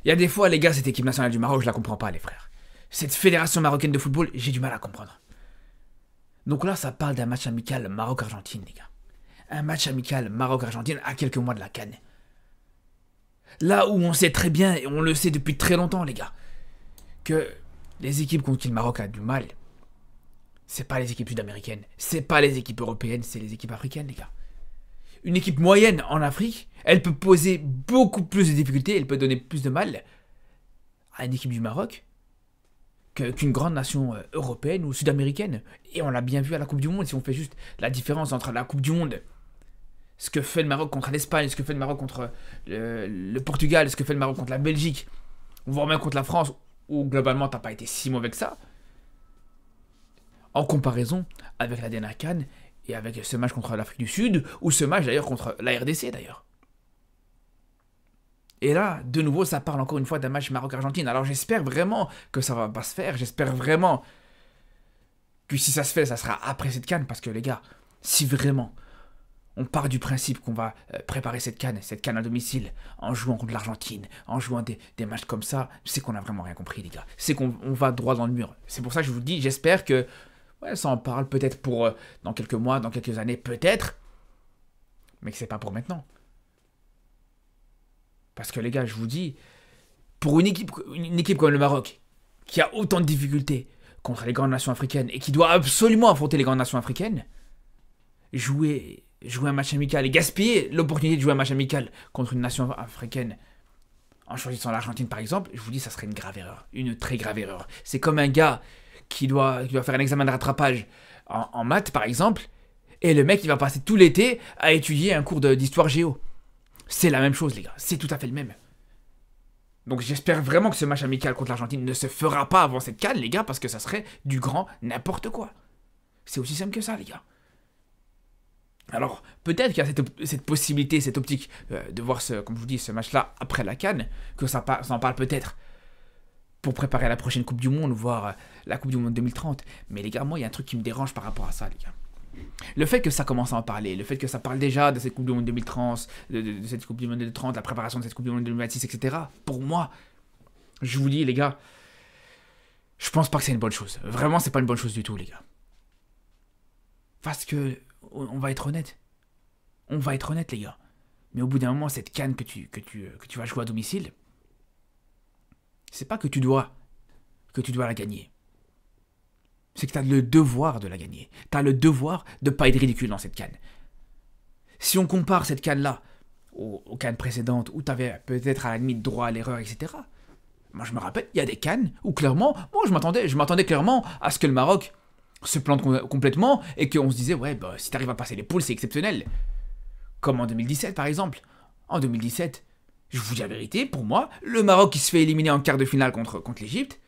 Il y a des fois, les gars, cette équipe nationale du Maroc, je la comprends pas, les frères. Cette fédération marocaine de football, j'ai du mal à comprendre. Donc là, ça parle d'un match amical Maroc-Argentine, les gars. Un match amical Maroc-Argentine à quelques mois de la CAN. Là où on sait très bien, et on le sait depuis très longtemps, les gars, que les équipes contre qui le Maroc a du mal, c'est pas les équipes sud-américaines, c'est pas les équipes européennes, c'est les équipes africaines, les gars. Une équipe moyenne en Afrique, elle peut poser beaucoup plus de difficultés, elle peut donner plus de mal à une équipe du Maroc qu'une grande nation européenne ou sud-américaine. Et on l'a bien vu à la Coupe du Monde, si on fait juste la différence entre la Coupe du Monde, ce que fait le Maroc contre l'Espagne, ce que fait le Maroc contre le Portugal, ce que fait le Maroc contre la Belgique, voire même contre la France, où globalement t'as pas été si mauvais que ça, en comparaison avec la dernière CAN et avec ce match contre l'Afrique du Sud, ou ce match d'ailleurs contre la RDC d'ailleurs. Et là, de nouveau, ça parle encore une fois d'un match Maroc-Argentine. Alors j'espère vraiment que ça va pas se faire, j'espère vraiment que si ça se fait, ça sera après cette CAN, parce que les gars, si vraiment on part du principe qu'on va préparer cette CAN à domicile, en jouant contre l'Argentine, en jouant des matchs comme ça, c'est qu'on a vraiment rien compris, les gars. C'est qu'on va droit dans le mur. C'est pour ça que je vous dis, j'espère que ouais, ça en parle peut-être pour dans quelques mois, dans quelques années, peut-être, mais que c'est pas pour maintenant. Parce que les gars, je vous dis, pour une équipe comme le Maroc, qui a autant de difficultés contre les grandes nations africaines et qui doit absolument affronter les grandes nations africaines, jouer un match amical et gaspiller l'opportunité de jouer un match amical contre une nation africaine en choisissant l'Argentine par exemple, je vous dis, ça serait une grave erreur, une très grave erreur. C'est comme un gars qui doit faire un examen de rattrapage en maths par exemple, et le mec il va passer tout l'été à étudier un cours d'histoire géo. C'est la même chose les gars, c'est tout à fait le même. Donc j'espère vraiment que ce match amical contre l'Argentine ne se fera pas avant cette CAN les gars, parce que ça serait du grand n'importe quoi. C'est aussi simple que ça les gars. Alors, peut-être qu'il y a cette possibilité, cette optique de voir, comme je vous dis, ce match-là après la CAN, que ça en parle peut-être pour préparer la prochaine Coupe du Monde, voire la Coupe du Monde 2030. Mais les gars, moi, il y a un truc qui me dérange par rapport à ça, les gars. Le fait que ça commence à en parler, le fait que ça parle déjà de cette Coupe du Monde 2030, de cette Coupe du Monde 2030, la préparation de cette Coupe du Monde 2026, etc. Pour moi, je vous dis, les gars, je pense pas que c'est une bonne chose. Vraiment, c'est pas une bonne chose du tout, les gars. Parce que on va être honnête. On va être honnête, les gars. Mais au bout d'un moment, cette CAN que tu vas jouer à domicile, c'est pas que tu dois la gagner. C'est que tu as le devoir de la gagner. Tu as le devoir de pas être ridicule dans cette CAN. Si on compare cette CAN-là aux CAN précédentes, où tu avais peut-être à la limite droit à l'erreur, etc. Moi, je me rappelle, il y a des CAN où clairement, moi, je m'attendais clairement à ce que le Maroc se plante complètement et qu'on se disait, ouais, bah, si t'arrives à passer les poules, c'est exceptionnel. Comme en 2017, par exemple. En 2017, je vous dis la vérité, pour moi, le Maroc qui se fait éliminer en quart de finale contre l'Égypte,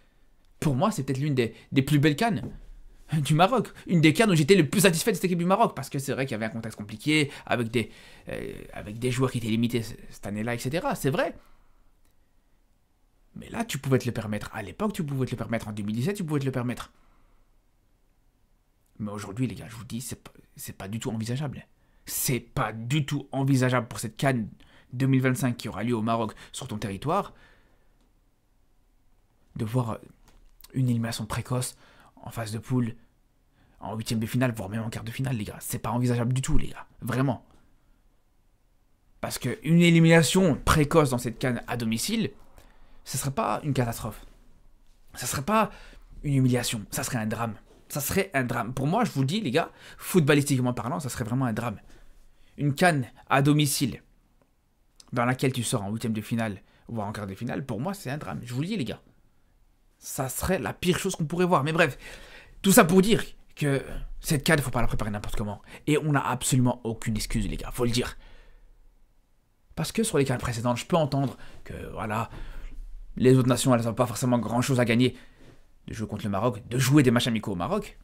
pour moi, c'est peut-être l'une des plus belles CAN du Maroc. Une des CAN où j'étais le plus satisfait de cette équipe du Maroc, parce que c'est vrai qu'il y avait un contexte compliqué, avec des joueurs qui étaient limités cette année-là, etc. C'est vrai. Mais là, tu pouvais te le permettre. À l'époque, tu pouvais te le permettre. En 2017, tu pouvais te le permettre. Mais aujourd'hui, les gars, je vous dis, c'est pas du tout envisageable. C'est pas du tout envisageable pour cette CAN 2025 qui aura lieu au Maroc sur ton territoire de voir une élimination précoce en phase de poule, en huitième de finale, voire même en quart de finale, les gars. C'est pas envisageable du tout, les gars. Vraiment. Parce qu'une élimination précoce dans cette CAN à domicile, ce serait pas une catastrophe. Ça serait pas une humiliation. Ça serait un drame. Ça serait un drame. Pour moi, je vous le dis, les gars, footballistiquement parlant, ça serait vraiment un drame. Une CAN à domicile, dans laquelle tu sors en huitième de finale, voire en quart de finale, pour moi, c'est un drame. Je vous le dis, les gars. Ça serait la pire chose qu'on pourrait voir. Mais bref, tout ça pour dire que cette CAN, il ne faut pas la préparer n'importe comment. Et on n'a absolument aucune excuse, les gars, faut le dire. Parce que sur les CAN précédentes, je peux entendre que, voilà, les autres nations, elles n'ont pas forcément grand-chose à gagner de jouer contre le Maroc, de jouer des matchs amicaux au Maroc.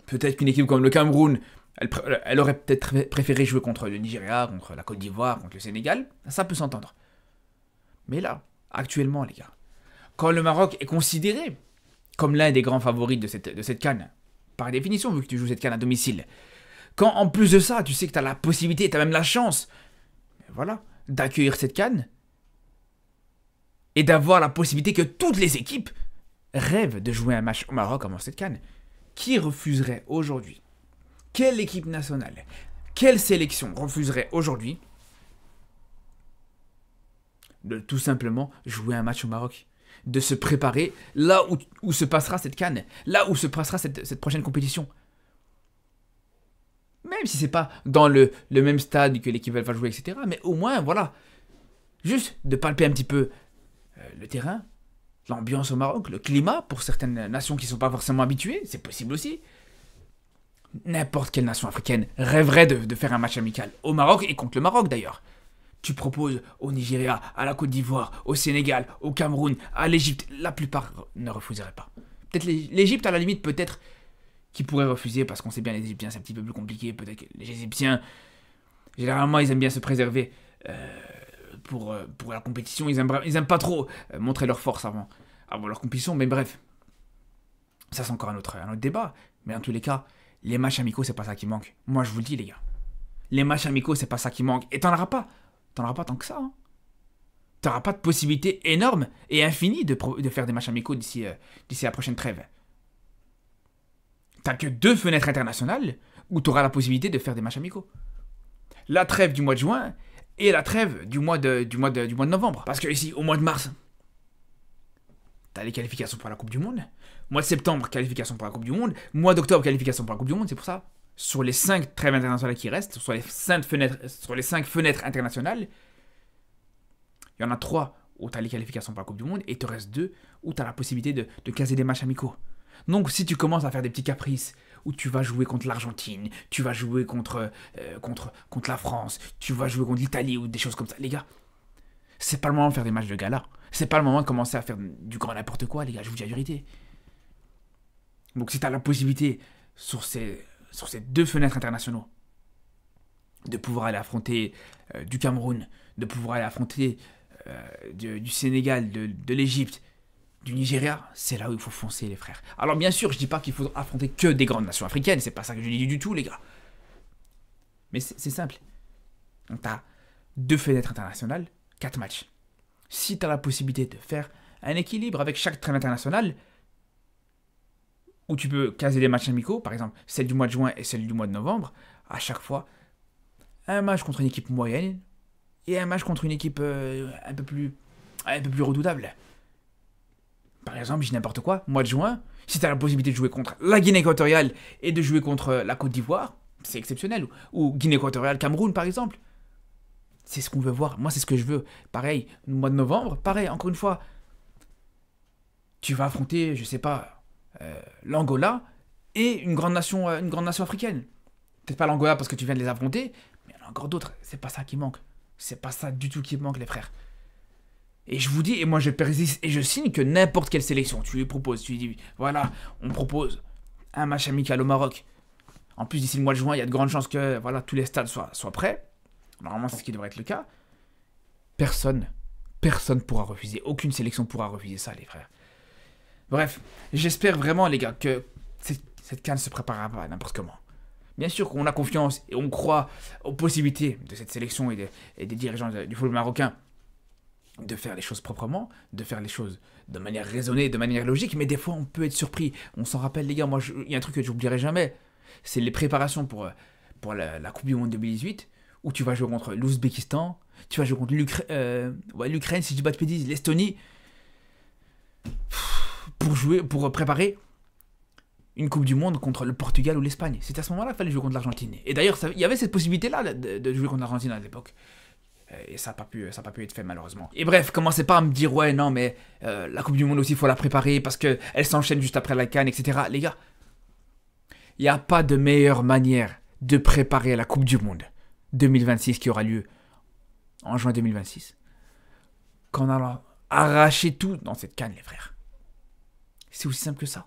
Peut-être qu'une équipe comme le Cameroun, elle aurait peut-être préféré jouer contre le Nigeria, contre la Côte d'Ivoire, contre le Sénégal. Ça peut s'entendre. Mais là, actuellement, les gars, quand le Maroc est considéré comme l'un des grands favoris de cette CAN, par définition, vu que tu joues cette CAN à domicile, quand en plus de ça, tu sais que tu as la possibilité, tu as même la chance, voilà, d'accueillir cette CAN, et d'avoir la possibilité que toutes les équipes rêvent de jouer un match au Maroc avant cette CAN. Qui refuserait aujourd'hui? Quelle équipe nationale, quelle sélection refuserait aujourd'hui de tout simplement jouer un match au Maroc, de se préparer là où se passera cette CAN, là où se passera cette prochaine compétition? Même si c'est pas dans le même stade que l'équipe va jouer, etc. Mais au moins, voilà, juste de palper un petit peu le terrain, l'ambiance au Maroc, le climat, pour certaines nations qui ne sont pas forcément habituées, c'est possible aussi. N'importe quelle nation africaine rêverait de faire un match amical au Maroc et contre le Maroc d'ailleurs. Tu proposes au Nigeria, à la Côte d'Ivoire, au Sénégal, au Cameroun, à l'Égypte, la plupart ne refuseraient pas. Peut-être l'Égypte à la limite, peut-être qui pourrait refuser parce qu'on sait bien les Égyptiens c'est un petit peu plus compliqué. Peut-être que les Égyptiens, généralement ils aiment bien se préserver pour la compétition. Ils aiment pas trop montrer leur force avant leur compétition. Mais bref, ça c'est encore un autre débat. Mais en tous les cas, les matchs amicaux c'est pas ça qui manque. Moi je vous le dis les gars. Les matchs amicaux c'est pas ça qui manque. Et t'en auras pas. T'en auras pas tant que ça. Hein. T'auras pas de possibilités énormes et infinies de faire des matchs amicaux d'ici la prochaine trêve. T'as que 2 fenêtres internationales où tu auras la possibilité de faire des matchs amicaux. La trêve du mois de juin et la trêve du mois de novembre. Parce que ici, au mois de mars, t'as les qualifications pour la Coupe du Monde. Mois de septembre, qualification pour la Coupe du Monde. Mois d'octobre, qualification pour la Coupe du Monde. C'est pour ça, sur les 5 trêves internationales qui restent, sur les 5 fenêtres internationales, il y en a 3 où tu as les qualifications pour la Coupe du Monde et il te reste 2 où tu as la possibilité de caser des matchs amicaux. Donc si tu commences à faire des petits caprices, où tu vas jouer contre l'Argentine, tu vas jouer contre la France, tu vas jouer contre l'Italie ou des choses comme ça, les gars, c'est pas le moment de faire des matchs de gala. C'est pas le moment de commencer à faire du grand n'importe quoi, les gars, je vous dis la vérité. Donc si tu as la possibilité, sur ces 2 fenêtres internationaux, de pouvoir aller affronter du Cameroun, de pouvoir aller affronter du Sénégal, de l'Égypte, du Nigeria, c'est là où il faut foncer les frères. Alors bien sûr, je dis pas qu'il faut affronter que des grandes nations africaines, c'est pas ça que je dis du tout les gars. Mais c'est simple. Donc t'as 2 fenêtres internationales, 4 matchs. Si t'as la possibilité de faire un équilibre avec chaque trêve internationale, où tu peux caser des matchs amicaux, par exemple celle du mois de juin et celle du mois de novembre, à chaque fois, un match contre une équipe moyenne et un match contre une équipe un peu plus redoutable. Par exemple, je dis n'importe quoi, mois de juin, si tu as la possibilité de jouer contre la Guinée équatoriale et de jouer contre la Côte d'Ivoire, c'est exceptionnel. Ou Guinée équatoriale, Cameroun par exemple. C'est ce qu'on veut voir. Moi, c'est ce que je veux. Pareil, le mois de novembre, pareil, encore une fois. Tu vas affronter, je sais pas, l'Angola et une grande nation africaine. Peut-être pas l'Angola parce que tu viens de les affronter, mais il y en a encore d'autres. C'est pas ça qui manque. C'est pas ça du tout qui manque, les frères. Et je vous dis, et moi je persiste et je signe que n'importe quelle sélection, tu lui proposes, tu lui dis, voilà, on propose un match amical au Maroc. En plus, d'ici le mois de juin, il y a de grandes chances que voilà, tous les stades soient prêts. Normalement, c'est ce qui devrait être le cas. Personne pourra refuser. Aucune sélection pourra refuser ça, les frères. Bref, j'espère vraiment, les gars, que cette CAN se préparera pas n'importe comment. Bien sûr qu'on a confiance et on croit aux possibilités de cette sélection et des dirigeants du football marocain de faire les choses proprement, de faire les choses de manière raisonnée, de manière logique, mais des fois on peut être surpris. On s'en rappelle les gars, moi il y a un truc que j'oublierai jamais, c'est les préparations pour la Coupe du Monde 2018, où tu vas jouer contre l'Ouzbékistan, tu vas jouer contre l'Ukraine, si je dis pas de bêtises, l'Estonie, pour préparer une Coupe du Monde contre le Portugal ou l'Espagne. C'est à ce moment-là qu'il fallait jouer contre l'Argentine. Et d'ailleurs, il y avait cette possibilité-là de jouer contre l'Argentine à l'époque. Et ça n'a pas pu être fait malheureusement. Et bref, commencez pas à me dire ouais non mais la Coupe du Monde aussi il faut la préparer parce qu'elle s'enchaîne juste après la CAN, etc. Les gars, il n'y a pas de meilleure manière de préparer la Coupe du Monde 2026 qui aura lieu en juin 2026 qu'en allant arracher tout dans cette CAN les frères. C'est aussi simple que ça.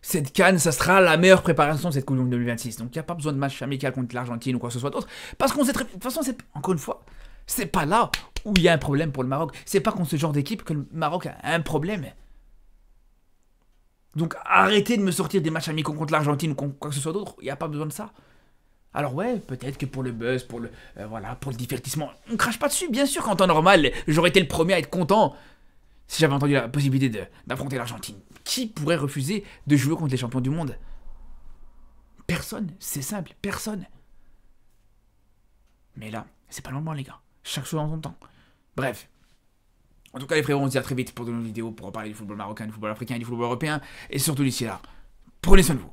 Cette CAN, ça sera la meilleure préparation de cette Coupe du Monde 2026. Donc il n'y a pas besoin de match amical contre l'Argentine ou quoi que ce soit d'autre. Parce qu'on sait très bien, de toute façon, encore une fois, c'est pas là où il y a un problème pour le Maroc. C'est pas contre ce genre d'équipe que le Maroc a un problème. Donc arrêtez de me sortir des matchs amicaux contre l'Argentine ou quoi que ce soit d'autre. Il n'y a pas besoin de ça. Alors ouais, peut-être que pour le buzz, pour le divertissement, on crache pas dessus. Bien sûr qu'en temps normal, j'aurais été le premier à être content Si j'avais entendu la possibilité d'affronter l'Argentine, qui pourrait refuser de jouer contre les champions du monde? Personne, c'est simple, personne. Mais là, c'est pas normal les gars. Chaque chose en son temps. Bref. En tout cas les frérots, on se dit à très vite pour de nouvelles vidéos, pour reparler du football marocain, du football africain, du football européen, et surtout d'ici là, prenez soin de vous.